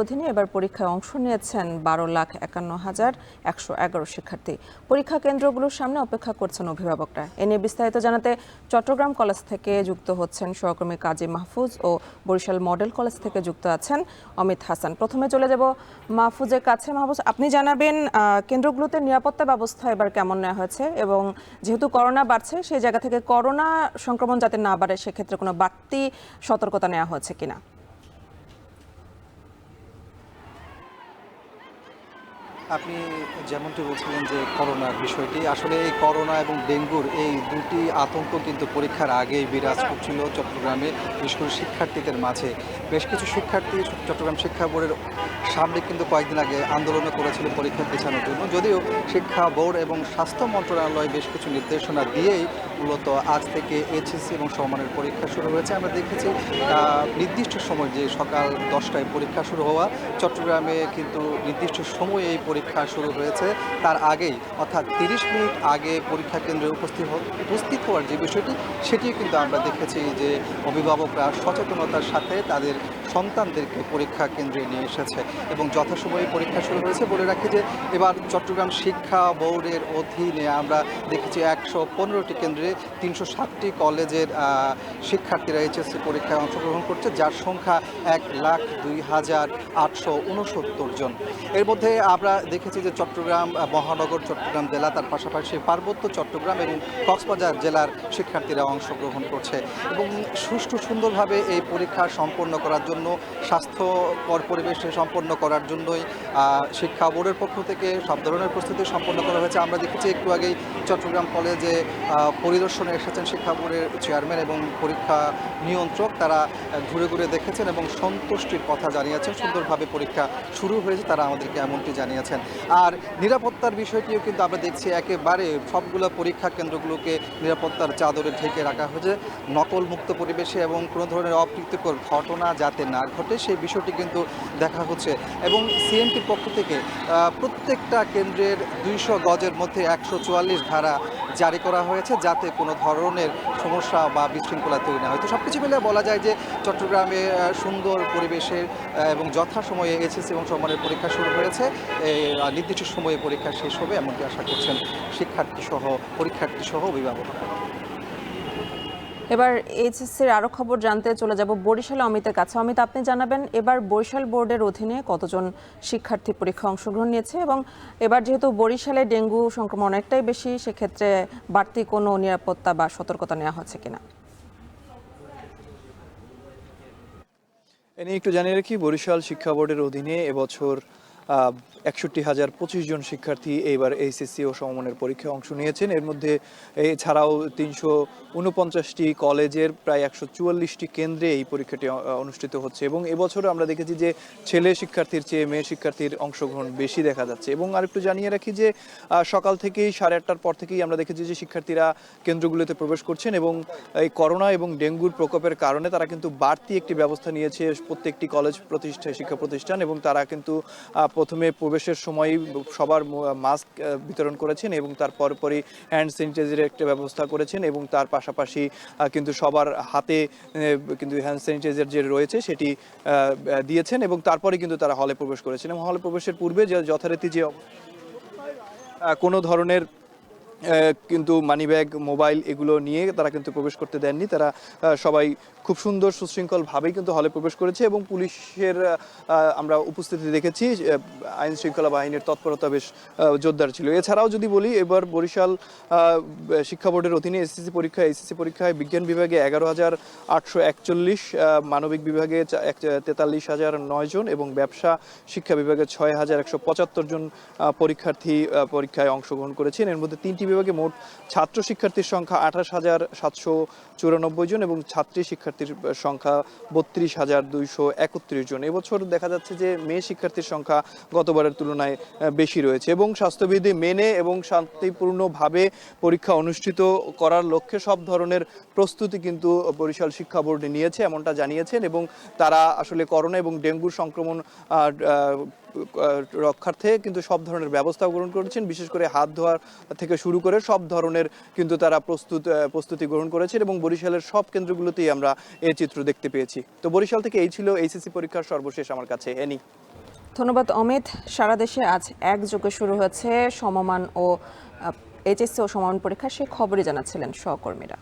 অধীনে এবার পরীক্ষায় অংশ নিয়েছেন 12,51,111 শিক্ষার্থী। পরীক্ষা কেন্দ্রগুলোর সামনে অপেক্ষা করছেন অভিভাবকরা। এ নিয়ে বিস্তারিত জানাতে চট্টগ্রাম কলেজ থেকে যুক্ত হচ্ছেন সহকর্মী কাজী মাহফুজ ও বরিশাল মডেল কলেজ থেকে যুক্ত আছেন অমিত হাসান। প্রথমে চলে যাব মাহফুজের কাছে। মাহফুজ, আপনি জানাবেন কেন্দ্রগুলোতে নিরাপত্তা ব্যবস্থা এবার কেমন নেওয়া হয়েছে, এবং যেহেতু করোনা বাড়ছে সেই জায়গা থেকে করোনা সংক্রমণ যাতে না বাড়ে সেক্ষেত্রে কোনো বাড়তি সতর্কতা নেওয়া হয়েছে কিনা? আপনি যেমনটি বলছিলেন যে করোনার বিষয়টি, আসলে এই করোনা এবং ডেঙ্গুর এই দুটি আতঙ্ক কিন্তু পরীক্ষার আগেই বিরাজ করছিল চট্টগ্রামে, বিশেষ করে শিক্ষার্থীদের মাঝে। বেশ কিছু শিক্ষার্থী চট্টগ্রাম শিক্ষা বোর্ডের সামনে কিন্তু কয়েকদিন আগে আন্দোলনও করেছিল পরীক্ষা পেছানোর জন্য, যদিও শিক্ষা বোর্ড এবং স্বাস্থ্য মন্ত্রণালয় বেশ কিছু নির্দেশনা দিয়েই মূলত আজ থেকে এইচএসসি এবং সমমানের পরীক্ষা শুরু হয়েছে। আমরা দেখেছি নির্দিষ্ট সময়, যে সকাল 10টায় পরীক্ষা শুরু হওয়া, চট্টগ্রামে কিন্তু নির্দিষ্ট সময়ে এই পরীক্ষা শুরু হয়েছে। তার আগেই অর্থাৎ 30 মিনিট আগে পরীক্ষা কেন্দ্রে উপস্থিত হওয়ার যে বিষয়টি, সেটিও কিন্তু আমরা দেখেছি যে অভিভাবকরা সচেতনতার সাথে তাদের সন্তানদেরকে পরীক্ষা কেন্দ্রে নিয়ে এসেছে এবং যথাসময়ে পরীক্ষা শুরু হয়েছে। বলে রাখি যে এবার চট্টগ্রাম শিক্ষা বোর্ডের অধীনে আমরা দেখেছি 115টি কেন্দ্রে 360টি কলেজের শিক্ষার্থীরা এইচএসসি পরীক্ষায় অংশগ্রহণ করছে, যার সংখ্যা 1,02,869 জন। এর মধ্যে আমরা দেখেছি যে চট্টগ্রাম মহানগর, চট্টগ্রাম জেলা, তার পাশাপাশি পার্বত্য চট্টগ্রাম এবং কক্সবাজার জেলার শিক্ষার্থীরা অংশগ্রহণ করছে এবং সুষ্ঠু সুন্দরভাবে এই পরীক্ষা সম্পন্ন করার জন্য, স্বাস্থ্যকর পরিবেশে সম্পন্ন করার জন্যই শিক্ষা বোর্ডের পক্ষ থেকে সব ধরনের প্রস্তুতি সম্পন্ন করা হয়েছে। আমরা দেখেছি একটু আগেই চট্টগ্রাম কলেজে পরিদর্শনে এসেছেন শিক্ষা বোর্ডের চেয়ারম্যান এবং পরীক্ষা নিয়ন্ত্রক। তারা ঘুরে ঘুরে দেখেছেন এবং সন্তুষ্টির কথা জানিয়েছেন। সুন্দরভাবে পরীক্ষা শুরু হয়েছে, তারা আমাদেরকে এমনটি জানিয়েছেন। আর নিরাপত্তার বিষয়টিও কিন্তু আমরা দেখছি একেবারে সবগুলো পরীক্ষা কেন্দ্রগুলোকে নিরাপত্তার চাদরে ঢেকে রাখা হয়েছে, নকল মুক্ত পরিবেশে, এবং কোনো ধরনের অপ্রীতিকর ঘটনা যাতে না ঘটে সেই বিষয়টি কিন্তু দেখা হচ্ছে। এবং সিএমপির পক্ষ থেকে প্রত্যেকটা কেন্দ্রের 200 গজের মধ্যে 144 ধারা জারি করা হয়েছে, যাতে কোনো ধরনের সমস্যা বা বিশৃঙ্খলা তৈরি না হয়। তো সব কিছু মিলে বলা যায় যে চট্টগ্রামে সুন্দর পরিবেশে এবং যথাসময়ে এইচএসসি এবং সমমানের পরীক্ষা শুরু হয়েছে। নির্দিষ্ট সময়ে পরীক্ষা শেষ হবে এমনটি আশা করছেন পরীক্ষার্থী সহ অভিভাবক। এবার এইচএসসির আরো খবর জানতে চলে যাব বরিশালে অমিতের কাছে। অমিত, আপনি জানাবেন এবার বরিশাল বোর্ডের অধীনে কতজন শিক্ষার্থী পরীক্ষা অংশগ্রহণ নিয়েছে, এবং এবার যেহেতু বরিশালে ডেঙ্গু সংক্রমণ অনেকটাই বেশি, সেক্ষেত্রে বাড়তি কোনো নিরাপত্তা বা সতর্কতা নেওয়া হচ্ছে কিনা? এ নিয়ে একটু জানিয়ে রাখি, বরিশাল শিক্ষা বোর্ডের অধীনে এবছর 61,025 জন শিক্ষার্থী এইবার এইচএসসি ও সমমানের পরীক্ষায় অংশ নিয়েছেন। এর মধ্যে এছাড়াও 349টি কলেজের প্রায় 144টি কেন্দ্রে এই পরীক্ষাটি অনুষ্ঠিত হচ্ছে। এবং এবছর আমরা দেখেছি যে ছেলে শিক্ষার্থীর চেয়ে মেয়ে শিক্ষার্থীর অংশগ্রহণ বেশি দেখা যাচ্ছে। এবং আরেকটু জানিয়ে রাখি যে সকাল থেকেই 8:30টার পর থেকেই আমরা দেখেছি যে শিক্ষার্থীরা কেন্দ্রগুলোতে প্রবেশ করছেন, এবং এই করোনা এবং ডেঙ্গুর প্রকোপের কারণে তারা কিন্তু বাড়তি একটি ব্যবস্থা নিয়েছে প্রত্যেকটি কলেজ শিক্ষা প্রতিষ্ঠান, এবং তারা কিন্তু প্রথমে প্রবেশের সময় সবার মাস্ক বিতরণ করেছেন এবং তারপর পরই হ্যান্ড স্যানিটাইজারের একটা ব্যবস্থা করেছেন, এবং তার পাশাপাশি কিন্তু সবার হাতে কিন্তু হ্যান্ড স্যানিটাইজার যে রয়েছে সেটি দিয়েছেন, এবং তারপরে কিন্তু তারা হলে প্রবেশ করেছেন। এবং হলে প্রবেশের পূর্বে যে যথারীতি যে কোনো ধরনের কিন্তু মানিব্যাগ, মোবাইল এগুলো নিয়ে তারা কিন্তু প্রবেশ করতে দেননি। তারা সবাই খুব সুন্দর সুশৃঙ্খলভাবেই কিন্তু হলে প্রবেশ করেছে, এবং পুলিশের আমরা উপস্থিতি দেখেছি। আইন শৃঙ্খলা বাহিনীর তৎপরতা বেশ জোরদার ছিল। এছাড়াও যদি বলি, এবার বরিশাল শিক্ষা বোর্ডের অধীনে এইচএসসি পরীক্ষায় বিজ্ঞান বিভাগে 11,841, মানবিক বিভাগে 43,009 জন, এবং ব্যবসা শিক্ষা বিভাগে 6,175 জন পরীক্ষার্থী পরীক্ষায় অংশগ্রহণ করেছেন। এর মধ্যে 3টি বিভাগে মোট ছাত্র শিক্ষার্থীর সংখ্যা 28,794 জন এবং ছাত্রী শিক্ষার্থীর সংখ্যা 32,231 জন। এবছর দেখা যাচ্ছে যে মেয়ে শিক্ষার্থীর সংখ্যা গতবারের তুলনায় বেশি রয়েছে, এবং স্বাস্থ্যবিধি মেনে এবং শান্তিপূর্ণভাবে পরীক্ষা অনুষ্ঠিত করার লক্ষ্যে সব ধরনের প্রস্তুতি কিন্তু বরিশাল শিক্ষা বোর্ড নিয়েছে এমনটা জানিয়েছেন। এবং তারা আসলে করোনা এবং ডেঙ্গুর সংক্রমণ রক্ষার্থে কিন্তু সব ধরনের ব্যবস্থা গ্রহণ করেছেন, বিশেষ করে হাত ধোয়ার থেকে শুরু করে সব ধরনের কিন্তু তারা প্রস্তুতি গ্রহণ করেছেন, এবং বরিশালের সব কেন্দ্রগুলোতেই আমরা এই চিত্র দেখতে পেয়েছি। তো বরিশাল থেকে এই ছিল এইচএসসি পরীক্ষার সর্বশেষ আমার কাছে। এনি ধন্যবাদ অমিত। সারা দেশে আজ একযোগে শুরু হয়েছে সমমান ও এইচএসসি ও সমমান পরীক্ষা, সেই খবরই জানাচ্ছিলেন সহকর্মীরা।